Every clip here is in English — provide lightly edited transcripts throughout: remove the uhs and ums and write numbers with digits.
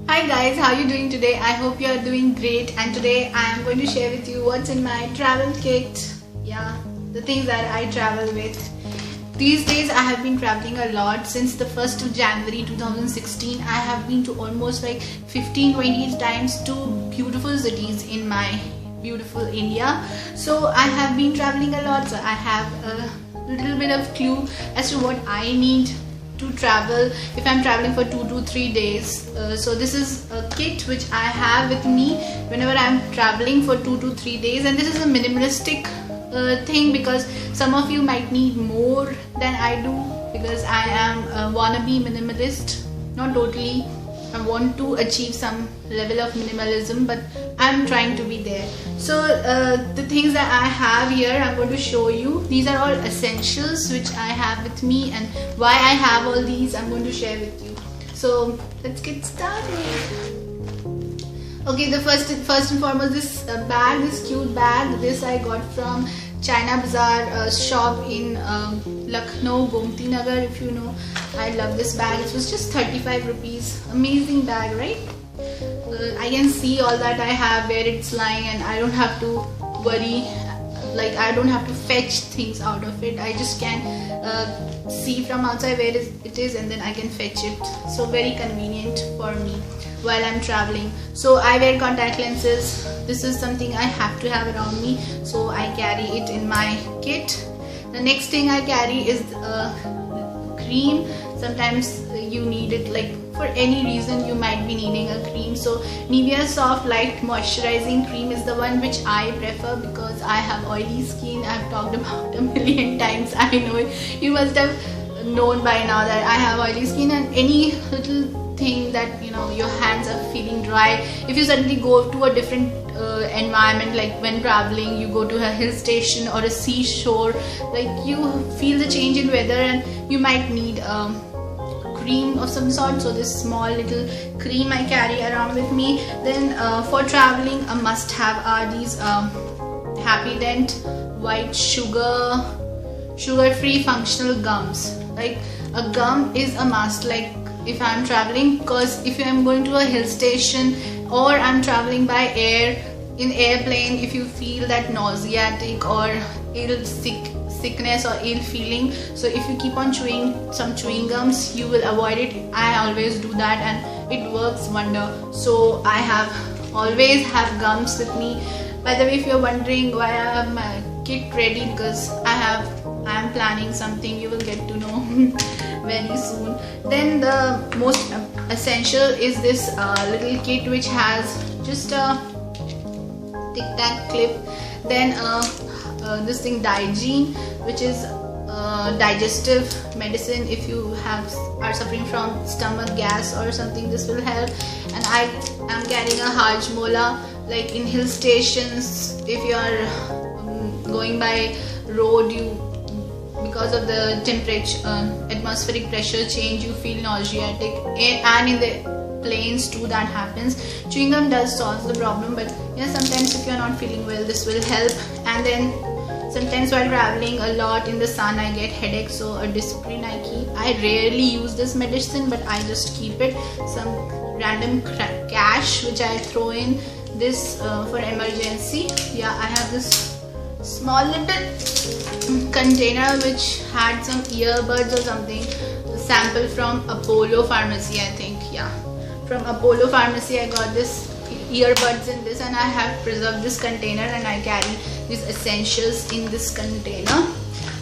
Hi guys, how are you doing today? I hope you are doing great, and today I am going to share with you what's in my travel kit. Yeah, the things that I travel with. These days I have been traveling a lot. Since the 1st of January 2016, I have been to almost like 15-20 times to beautiful cities in my beautiful India. So I have been traveling a lot, so I have a little bit of clue as to what I need to travel if I'm traveling for 2 to 3 days. So this is a kit which I have with me whenever I'm traveling for 2 to 3 days, and this is a minimalistic thing because some of you might need more than I do, because I am a wannabe minimalist. Not totally, I want to achieve some level of minimalism, but I'm trying to be there. So the things that I have here, I'm going to show you. These are all essentials which I have with me, and why I have all these I'm going to share with you. So let's get started. Okay, the first and foremost, this bag, this cute bag. This I got from China Bazaar shop in Lucknow, Gomti Nagar, if you know. I love this bag. It was just 35 rupees. Amazing bag, right? I can see all that I have, where it's lying, and I don't have to worry. Like, I don't have to fetch things out of it. I just can see from outside where it is, and then I can fetch it. So very convenient for me while I'm traveling. So I wear contact lenses. This is something I have to have around me, so I carry it in my kit. The next thing I carry is cream. Sometimes you need it, like for any reason you might be needing a cream. So Nivea Soft Light Moisturizing Cream is the one which I prefer because I have oily skin. I've talked about a million times. I know it. You must have known by now that I have oily skin, and any little thing that your hands are feeling dry, if you suddenly go to a different environment, like when traveling, you go to a hill station or a seashore, like you feel the change in weather and you might need cream of some sort. So this small little cream I carry around with me. Then for traveling, a must have are these Happy Dent white sugar free functional gums. Like, a gum is a must, like if I'm traveling, because if I'm going to a hill station or I'm traveling by air, in airplane, if you feel that nauseatic or sickness or ill feeling, so if you keep on chewing some chewing gums, you will avoid it. I always do that and it works wonder. So I always have gums with me. By the way, if you're wondering why I have my kit ready, because I am planning something, you will get to know very soon. Then the most essential is this little kit which has just a Tic Tac clip. Then this thing Digene, which is digestive medicine. If you are suffering from stomach gas or something, this will help. And I am carrying a Hajmola, like in hill stations, if you are going by road, because of the temperature, atmospheric pressure change, you feel nauseatic, and in the planes too that happens. Chewing gum does solve the problem, but sometimes if you're not feeling well, this will help. And then sometimes while traveling a lot in the sun, I get headache, so a Disprin I keep. I rarely use this medicine, but I just keep it. Some random cash which I throw in this for emergency. Yeah, I have this small little container which had some earbuds or something, sample from Apollo Pharmacy, I think. Yeah, from Apollo Pharmacy I got this earbuds in this, and I have preserved this container, and I carry these essentials in this container.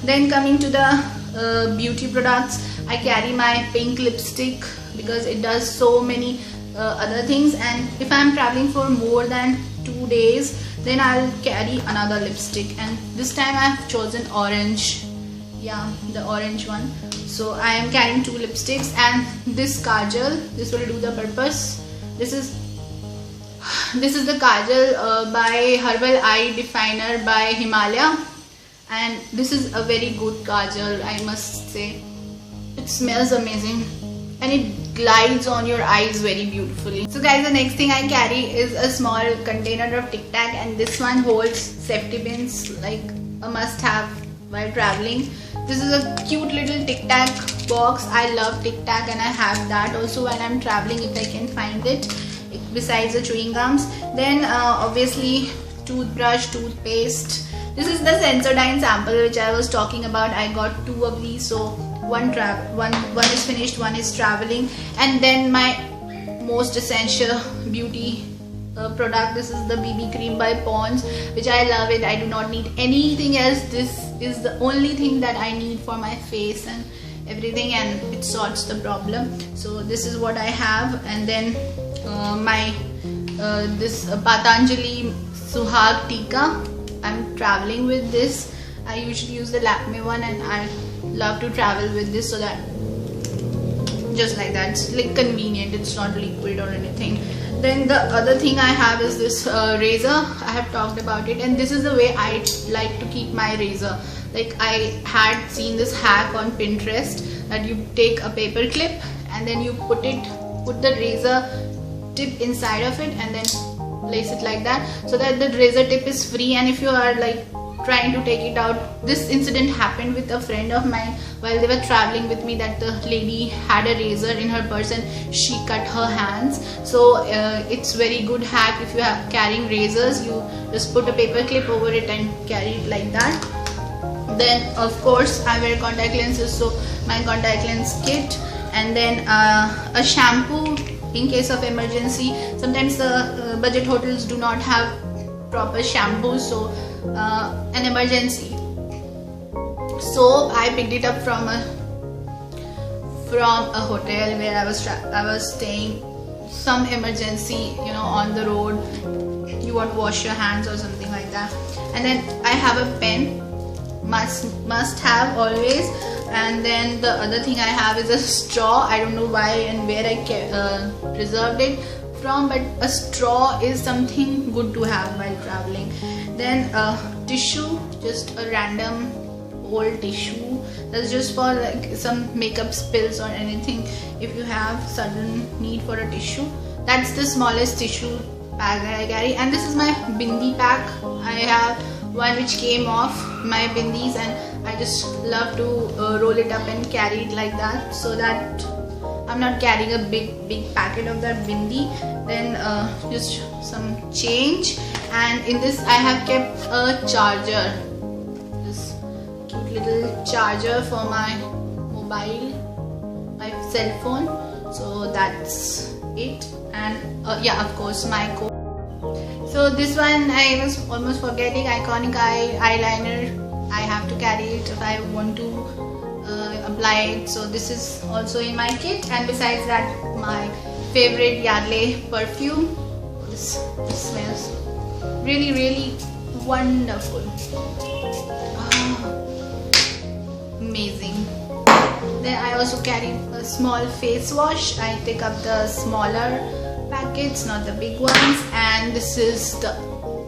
Then coming to the beauty products, I carry my pink lipstick because it does so many other things, and if I'm traveling for more than 2 days, then I'll carry another lipstick, and this time I've chosen orange. Yeah, the orange one. So I am carrying 2 lipsticks, and this kajal, this will do the purpose. This is the kajal by Herbal Eye Definer by Himalaya, and this is a very good kajal, I must say. It smells amazing and it glides on your eyes very beautifully. So guys, the next thing I carry is a small container of Tic Tac, and this one holds safety pins, like a must have while traveling. This is a cute little Tic Tac box. I love Tic Tac and I have that also when I'm traveling if I can find it, besides the chewing gums. Then obviously toothbrush, toothpaste. This is the Sensodyne sample which I was talking about. I got 2 of these, so one is finished, one is traveling. And then my most essential beauty product. This is the BB cream by Pond's, which I love it. I do not need anything else. This is the only thing that I need for my face and everything, and it sorts the problem. So this is what I have. And then my this Patanjali Suhag Tika. I'm traveling with this. I usually use the Lakme one, and I love to travel with this, so that just like that, it's like convenient, it's not liquid or anything. Then the other thing I have is this razor. I have talked about it, and this is the way I like to keep my razor. Like, I had seen this hack on Pinterest that you take a paper clip and then you put the razor tip inside of it and then place it like that, so that the razor tip is free. And if you are like trying to take it out, this incident happened with a friend of mine while they were traveling with me, that the lady had a razor in her purse and she cut her hands. So it's very good hack. If you are carrying razors, you just put a paper clip over it and carry it like that. Then of course I wear contact lenses, so my contact lens kit, and then a shampoo in case of emergency. Sometimes the budget hotels do not have proper shampoo, so an emergency soap. I picked it up from a hotel where I was staying. Some emergency, you know, on the road, you want to wash your hands or something like that. And then I have a pen, must have always. And then the other thing I have is a straw. I don't know why and where I preserved it from, but a straw is something good to have while traveling. Then tissue, just a random old tissue. That's just for like some makeup spills or anything. If you have sudden need for a tissue, that's the smallest tissue bag that I carry. And this is my bindi pack. I have one which came off my bindis, and I just love to roll it up and carry it like that, so that I'm not carrying a big packet of that bindi. Then just some change, and in this I have kept a charger, this cute little charger for my mobile, my cell phone. So that's it. And yeah, of course my coat. So this one I was almost forgetting, Iconic eyeliner. I have to carry it if I want to apply it. So this is also in my kit. And besides that, my favorite Yardley perfume. This smells really wonderful. Amazing. Then I also carry a small face wash. I pick up the smaller packets, not the big ones. And this is the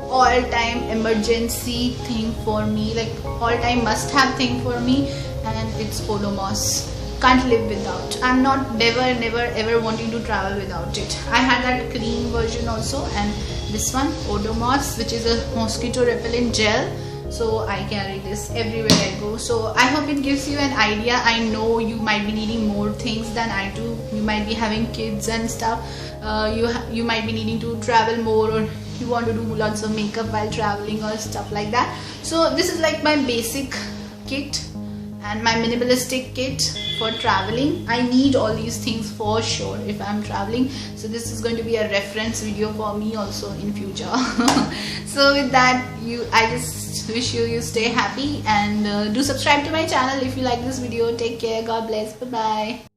all-time emergency thing for me, like all-time must-have thing for me, and it's Odomos. Can't live without. I'm not never ever wanting to travel without it. I had that cream version also, and this one Odomos, which is a mosquito repellent gel. So I carry this everywhere I go. So I hope it gives you an idea. I know you might be needing more things than I do. You might be having kids and stuff. You might be needing to travel more, or you want to do lots of makeup while traveling or stuff like that. So this is like my basic kit and my minimalistic kit for traveling. I need all these things for sure if I'm traveling. So this is going to be a reference video for me also in future. So with that, I just wish you stay happy, and do subscribe to my channel if you like this video. Take care. God bless. Bye bye.